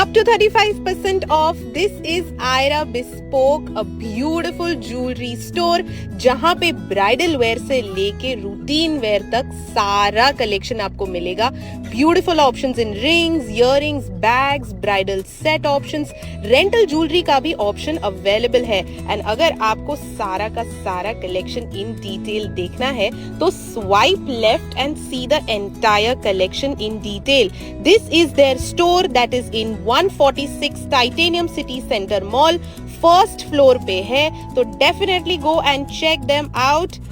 up to 35% off. This is Aira Bespoke, a beautiful jewelry store जहाँ पे bridal where से लेके routine where तक सारा कलेक्शन आपको मिलेगा. ब्यूटीफुल ऑप्शंस इन rings, earrings, bags, bridal set options, rental jewellery का भी ऑप्शन अवेलेबल है. एंड अगर आपको सारा का सारा कलेक्शन इन डिटेल देखना है तो swipe left and see the entire collection in detail. This is there store that is in 146 titanium city center mall, first floor पे है. तो definitely go and check them out.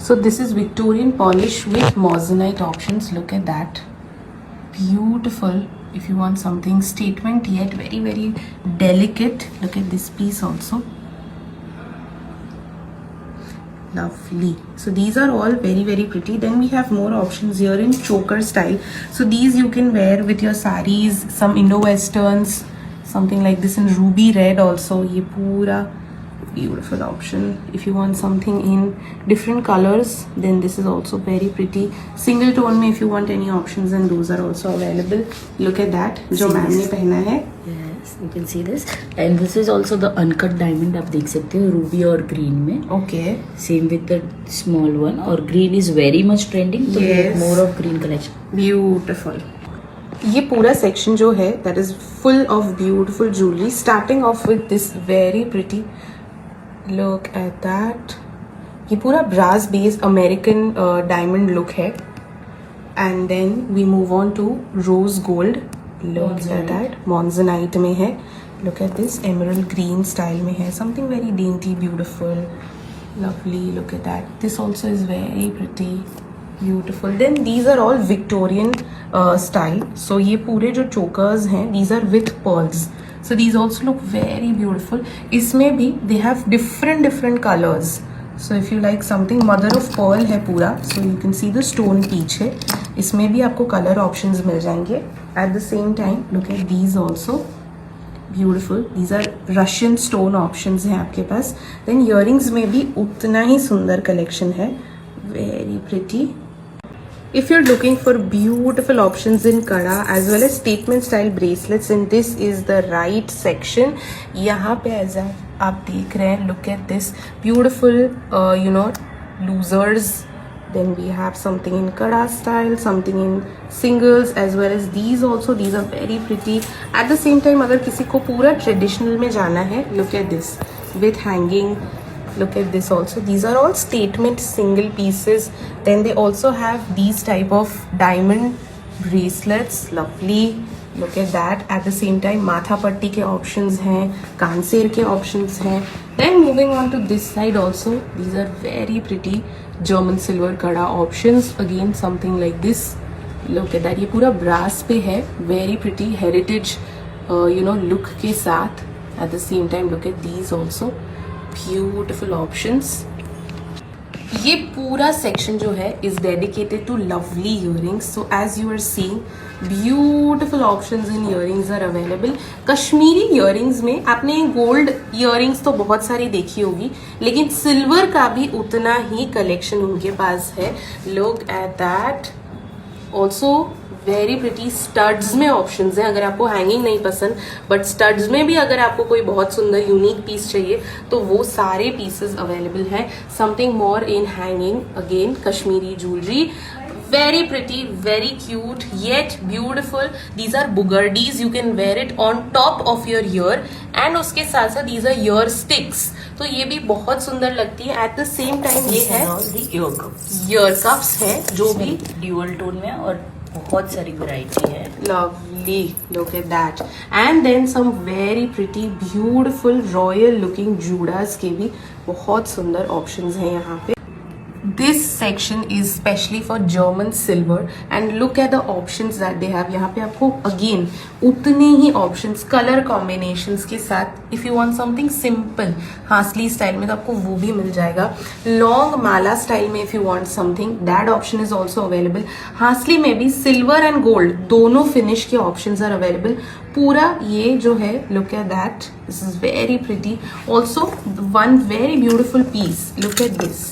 So this is Victorian polish with moissanite options. Look at that, beautiful. If you want something statement yet very delicate, look at this piece also. Lovely. So these are all very pretty. Then we have more options here in choker style. So these you can wear with your saris, some Indo-westerns, something like this in ruby red also. Ye pura beautiful option. If you want something in different colors, then this is also very pretty. Single tone में if you want any options, and those are also available. Look at that, जो ma'am ने पहना है. Yes, you can see this. And this is also the uncut diamond. आप देख सकते हो Ruby और ग्रीन में. Okay. Same with the small one. और green is very much trending. So we have more of green collection. Beautiful. ये पूरा section जो है that is full of beautiful jewelry. Starting off with this very pretty. Look at that. ये पूरा brass based American diamond look है. And then we move on to rose gold. Look at that. Monzonite में है. Look at this emerald green style में है. Something very dainty, beautiful, lovely. Look at that. This also is very pretty, beautiful. Then these are all Victorian style. So ये पूरे जो chokers हैं, these are with pearls. So these also look very beautiful. इसमें भी they have different colors. So if you like something mother of pearl है पूरा, so you can see the stone पीछे. इसमें भी आपको color options मिल जाएंगे. At the same time, look at these also. Beautiful. These are Russian stone options हैं आपके पास. Then earrings में भी उतना ही सुंदर collection है. Very pretty. If you're looking for beautiful options in kada as well as statement style bracelets, and this is the right section. यहाँ पे ऐसा आप देख रहे हैं, look at this beautiful loosers. Then we have something in kada style, something in singles, as well as these also. These are very pretty. At the same time अगर किसी को पूरा traditional में जाना है, look at this with hanging. Look at this also. These are all statement single pieces. Then they also have these type of diamond bracelets. Lovely. Look at that. At the same time matha patti के options हैं, कांसेर के options हैं. Then moving on to this side also, these are very pretty German silver kada options. Again something like this. Look at that. ये पूरा brass पे है. Very pretty heritage look के साथ. At the same time look at these also. Beautiful options. ये पूरा section जो है is dedicated to lovely earrings. So as you are seeing, beautiful options in earrings are available. Kashmiri earrings में आपने gold earrings तो बहुत सारी देखी होगी, लेकिन silver का भी उतना ही collection उनके पास है. Look at that. Also very pretty. Studs में ऑप्शंस हैं. अगर आपको हैंगिंग नहीं पसंद, बट स्टड्स में भी अगर आपको कोई बहुत सुंदर यूनिक पीस चाहिए तो वो सारे पीसेस अवेलेबल हैं. Something more in hanging, again Kashmiri jewellery. Very pretty, very cute, yet beautiful. These are bugardis. You can wear it on top of your ear. And उसके साथ साथ these are ear sticks. तो ये भी बहुत सुंदर लगती है. At the same time ये है ear cuffs है जो भी ड्यूअल टोन में और बहुत सारी वैरायटी है. Lovely. Look at that. And then some very pretty, beautiful, royal looking judas के भी बहुत सुंदर options हैं यहाँ पे. This section is specially for German silver, and look at the options that they have. यहाँ पे आपको again उतने ही options color combinations के साथ. If you want something simple, हासली style में तो आपको वो भी मिल जाएगा. Long माला style में if you want something, that option is also available. हासली में भी silver and gold दोनों finish के options are available. पूरा ये जो है, look at that. This is very pretty. Also one very beautiful piece. Look at this.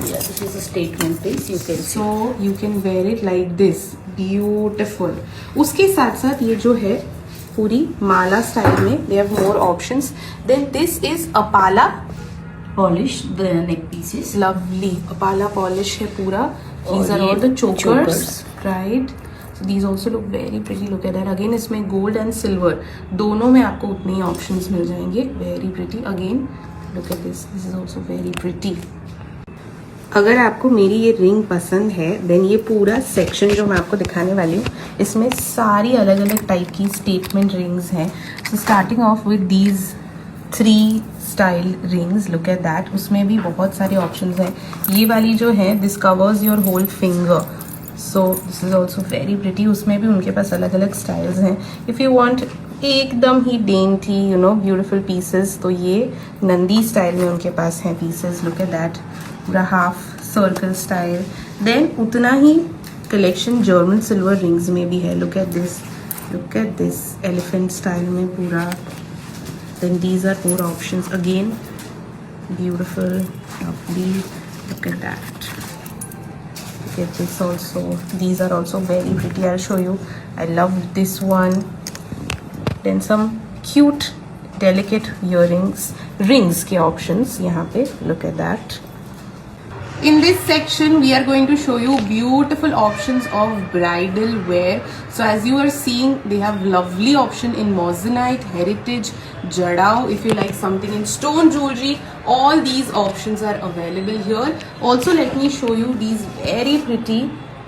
Yeah, this is a statement piece. You can see. So you can wear it like this, beautiful. उसके साथ साथ ये जो है पूरी माला style में they have more options. Then this is apala Polish the neck pieces. lovely. Apala polish है पूरा. These और are all ये the chokers, chokers. right? So these also look very pretty. Look at that. Again इसमें gold and silver दोनों में आपको उतने ही options मिल जाएंगे. Very pretty. Again look at this. This is also very pretty. अगर आपको मेरी ये रिंग पसंद है देन ये पूरा सेक्शन जो मैं आपको दिखाने वाली हूँ इसमें सारी अलग अलग टाइप की स्टेटमेंट रिंग्स हैं. So starting of with these 3 style rings. Look at that. उसमें भी बहुत सारे ऑप्शंस हैं. ये वाली जो है this covers your whole finger. So this is also very pretty. उसमें भी उनके पास अलग अलग स्टाइल्स हैं. इफ़ यू वांट एकदम ही dainty you know beautiful pieces तो ये नंदी स्टाइल में उनके पास हैं पीसेस. Look at that. पूरा हाफ सर्कल स्टाइल. देन उतना ही कलेक्शन जर्मन सिल्वर रिंग्स में भी है. Look at this. Look at this elephant style में पूरा. Then these are 4 options. Again beautiful lovely. Look at that. Look at this also. These are also very pretty. I'll show you. I love this one. Then some cute delicate earrings. Rings के options यहाँ पे. Look at that. In this section, we are going to show you beautiful options of bridal wear. So as you are seeing, they have lovely option in moissanite, heritage, jadao. If you like something in stone jewelry, all these options are available here. Also, let me show you these very pretty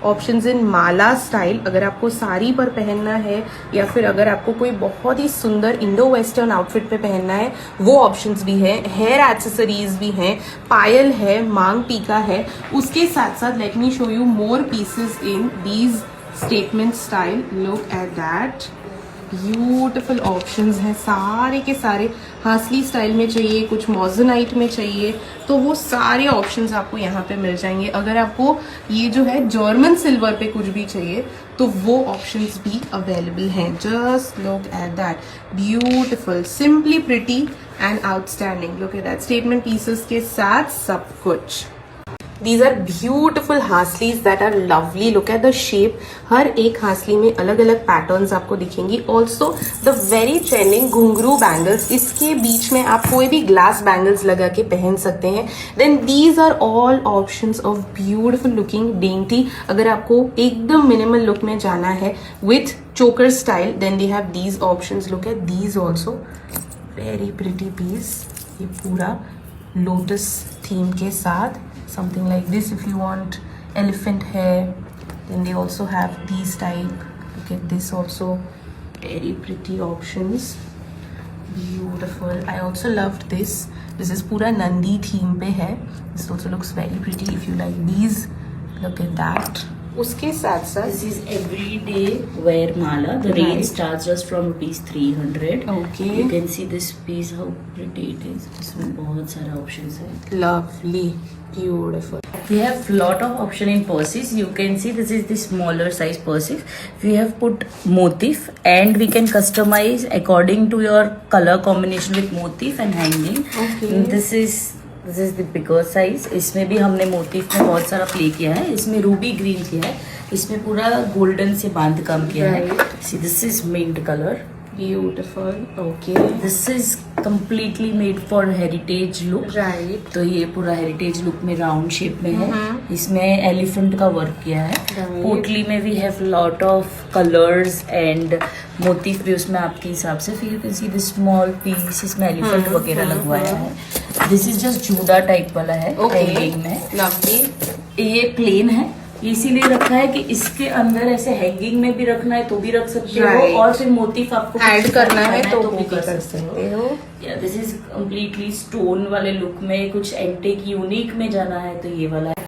options in Mala style. अगर आपको साड़ी पर पहनना है या फिर अगर आपको कोई बहुत ही सुंदर इंडो वेस्टर्न आउटफिट पे पहनना है वो ऑप्शंस भी है. हेयर एक्सेसरीज भी हैं. पायल है, मांग टीका है. उसके साथ साथ let me show you more pieces in these statement style. Look at that. Beautiful options हैं सारे के सारे. हासली स्टाइल में चाहिए, कुछ मोज़नाइट में चाहिए तो वो सारे ऑप्शंस आपको यहाँ पे मिल जाएंगे. अगर आपको ये जो है जर्मन सिल्वर पे कुछ भी चाहिए तो वो ऑप्शंस भी अवेलेबल हैं. Just look at that. Beautiful, simply pretty and outstanding. Look at that. Statement pieces के साथ सब कुछ. These are beautiful हासलीज that are lovely. Look at the shape. हर एक हासली में अलग अलग पैटर्न्स आपको दिखेंगी. Also the very trending घुंघरू बैंगल्स. इसके बीच में आप कोई भी ग्लास बैंगल्स लगा के पहन सकते हैं. Then these are all options of beautiful looking dainty. अगर आपको एकदम मिनिमल लुक में जाना है with choker style then they have these options. Look at these also. Very pretty piece. ये पूरा लोटस थीम के साथ. Something like this if you want elephant hair. Then they also have these type. Look at this also. Very pretty options. Beautiful. I also loved this. This is पूरा Nandi theme पे है. This also looks very pretty if you like these. Look at that. उसके साथ साथ This is everyday wear mala. The range starts just from ₹300. Okay. You can see this piece how pretty it is. इसमें बहुत सारा options है. lovely, beautiful. We have lot of option in purses. You can see this is the smaller size purses. We have put motif and we can customize according to your color combination with motif and hanging. Okay. This is the bigger size. इसमें भी हमने motif में बहुत सारा play किया है. इसमें Ruby green किया है. इसमें पूरा गोल्डन से बांध काम किया है. See, this is mint color. Beautiful. Okay. This is completely made for heritage look. Right. तो ये पूरा हेरिटेज लुक में राउंड शेप में है. इसमें एलिफेंट का वर्क किया है. पोटली में we have lot of colours and motif भी उसमें आपके हिसाब से. फिर you can see this small piece. इसमें एलिफेंट वगैरह लगवाया है. दिस इज जस्ट जूडा टाइप वाला है. हैंगिंग में Lovely. ये प्लेन है. इसीलिए रखा है कि इसके अंदर ऐसे हैंगिंग में भी रखना है तो भी रख सकते हो और फिर मोटिफ आपको ऐड करना है तो भी भी कर कर सकते हो. हो. दिस इज कम्प्लीटली स्टोन वाले लुक में. कुछ एंटिक यूनिक में जाना है तो ये वाला है.